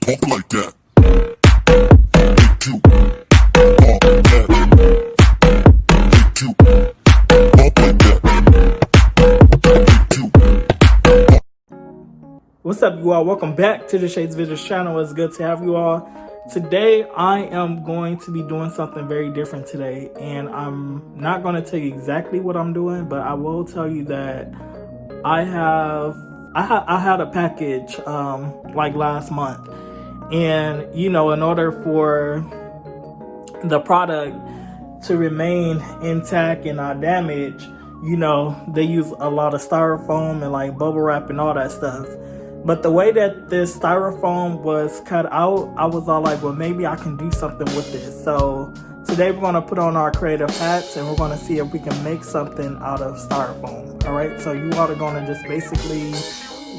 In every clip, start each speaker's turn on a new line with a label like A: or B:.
A: Walk like that. Get cute. Walk like that. Get cute. Walk like that. Get cute.
B: What's up, you all? Welcome back to the Shades Videos channel. It's good to have you all. Today, I am going to be doing something very different today, and I'm not going to tell you exactly what I'm doing, but I will tell you that I had a package like last month, and you know, in order for the product to remain intact and not damaged, you know, they use a lot of styrofoam and like bubble wrap and all that stuff. But the way that this styrofoam was cut out, I was all like, well, maybe I can do something with this. So today we're going to put on our creative hats and we're going to see if we can make something out of styrofoam. All right, so you all are going to just basically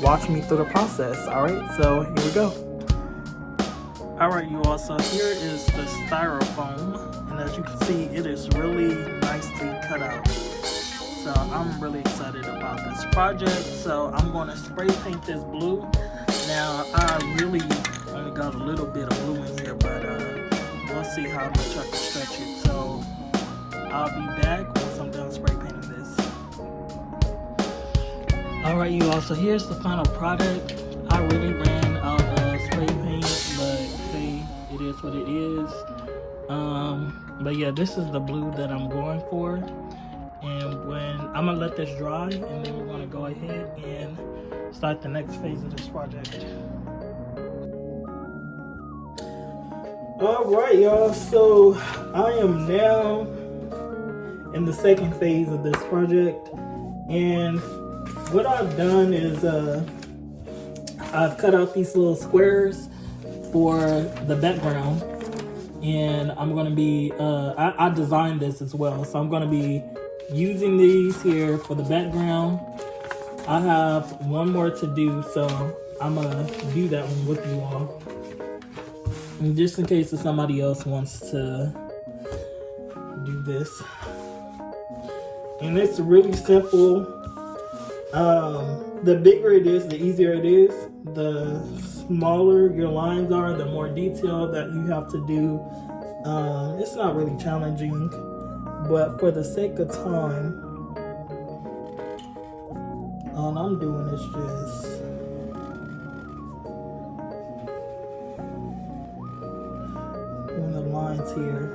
B: watch me through the process. All right, so here we go. All right, you all, so here is the styrofoam, and as you can see, it is really nicely cut out. So I'm really excited about this project. So I'm going to spray paint this blue. Now I really only got a little bit of blue in here, but we'll see how much I can stretch it. So I'll be back once I'm done spray painting this. Alright, you all, so here's the final product. I really ran out of spray paint, but hey, it is what it is. But yeah, this is the blue that I'm going for. And when I'm gonna let this dry, and then we're gonna go ahead and start the next phase of this project. All right, y'all, so I am now in the second phase of this project, and what I've done is I've cut out these little squares for the background, and I'm gonna be I designed this as well, so I'm gonna be using these here for the background. I have one more to do, so I'm gonna do that one with you all. And just in case if somebody else wants to do this. And it's really simple. The bigger it is, the easier it is. The smaller your lines are, the more detail that you have to do. It's not really challenging. But for the sake of time, all I'm doing is just doing the lines here.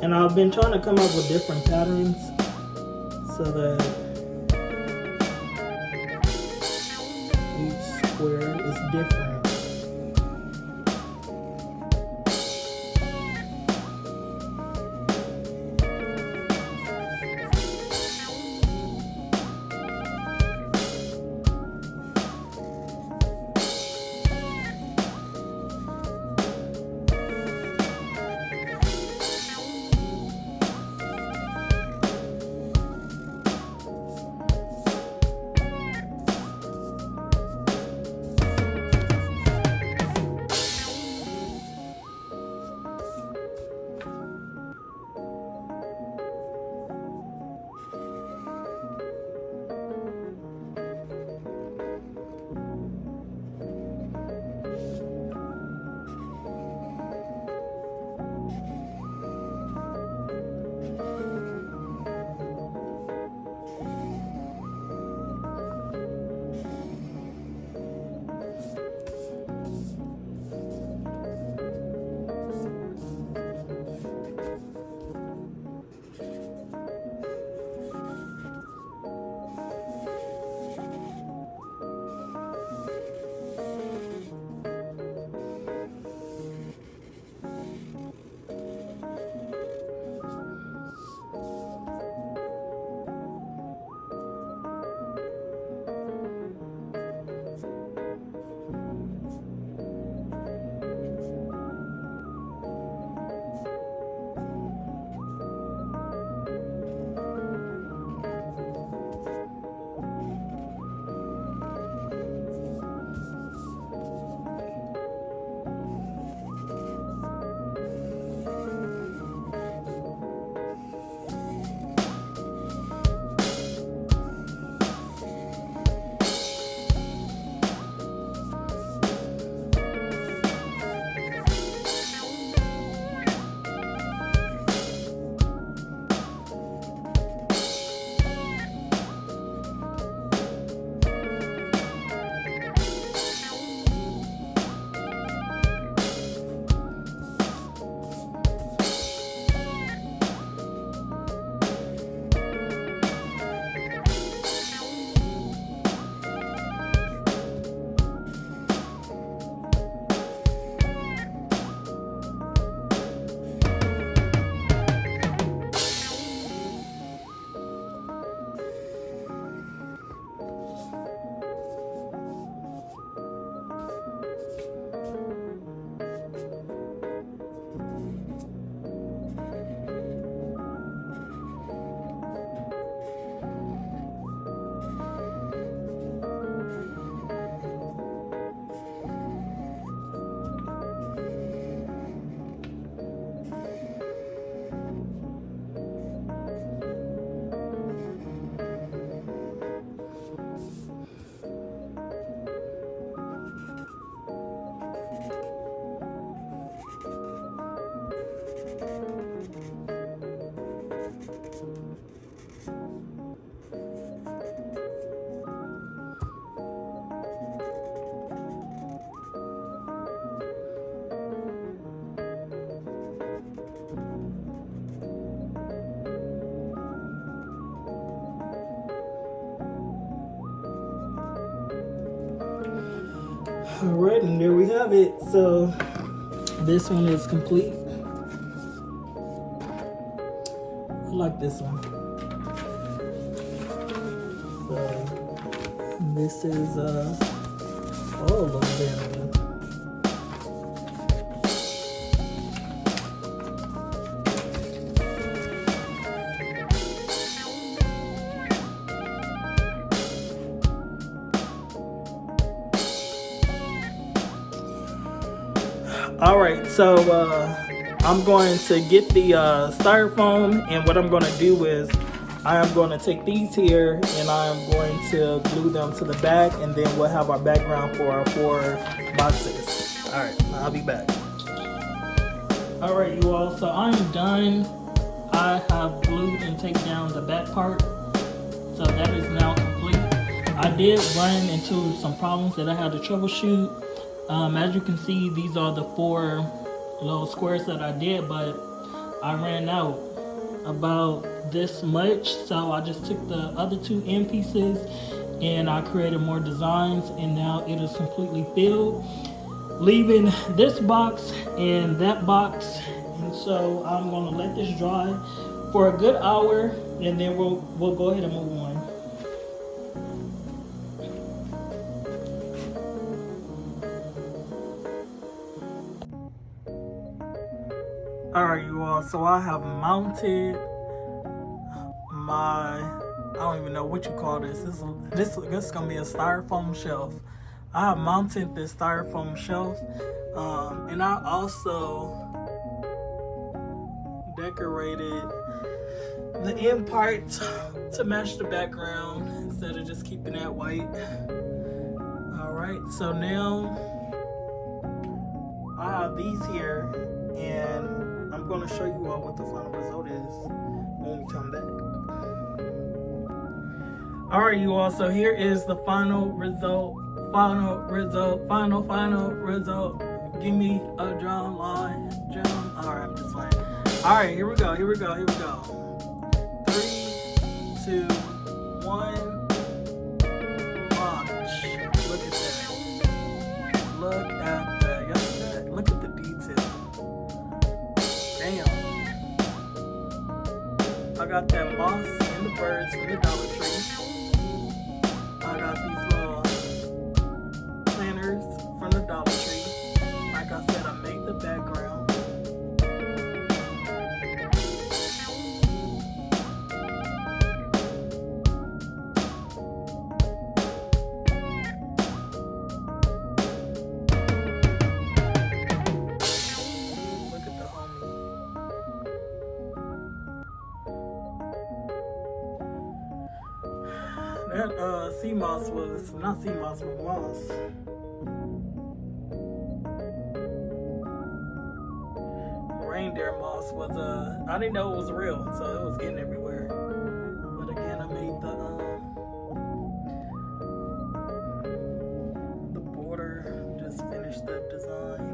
B: And I've been trying to come up with different patterns so that each square is different. Alright, and there we have it. So this one is complete. I like this one. So this is oh, little bit. All right, so I'm going to get the styrofoam, and what I'm going to do is I am going to take these here and I am going to glue them to the back, and then we'll have our background for our 4 boxes. All right, I'll be back. All right, you all, so I'm done. I have glued and taped down the back part, so that is now complete. I did run into some problems that I had to troubleshoot. As you can see, these are the 4 little squares that I did, but I ran out about this much, so I just took the other 2 end pieces and I created more designs, and now it is completely filled, leaving this box and that box. And so I'm gonna let this dry for a good hour, and then we'll go ahead and move on. All right, you all, so I have mounted my, I don't even know what you call this. This is gonna be a styrofoam shelf. I have mounted this styrofoam shelf, and I also decorated the end part to match the background instead of just keeping that white. All right, so now I have these here, and I'm going to show you all what the final result is when we come back. All right, you all, so here is the final result. Final result. Give me a drum line. Drum. All right, I'm just playing. All right, here we go. 3, 2, 1. Launch. Look at that. Look at that. Look at the detail. Damn. I got that moss and the birds from the Dollar Tree. I got these little planters from the Dollar Tree. Like I said, I made the background. That sea moss was not sea moss, but moss. Reindeer moss was I didn't know it was real, so it was getting everywhere. But again, I made the border, just finished the design.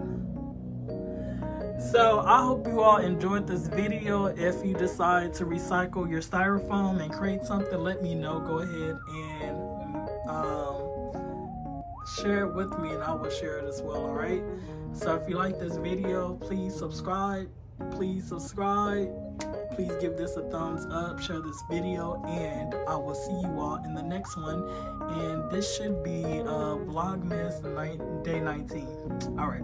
B: So I hope you all enjoyed this video. If you decide to recycle your styrofoam and create something, let me know. Go ahead and share it with me, and I will share it as well. All right, so if you like this video, please subscribe. Please give this a thumbs up, share this video, and I will see you all in the next one. And this should be Vlogmas day 19. All right.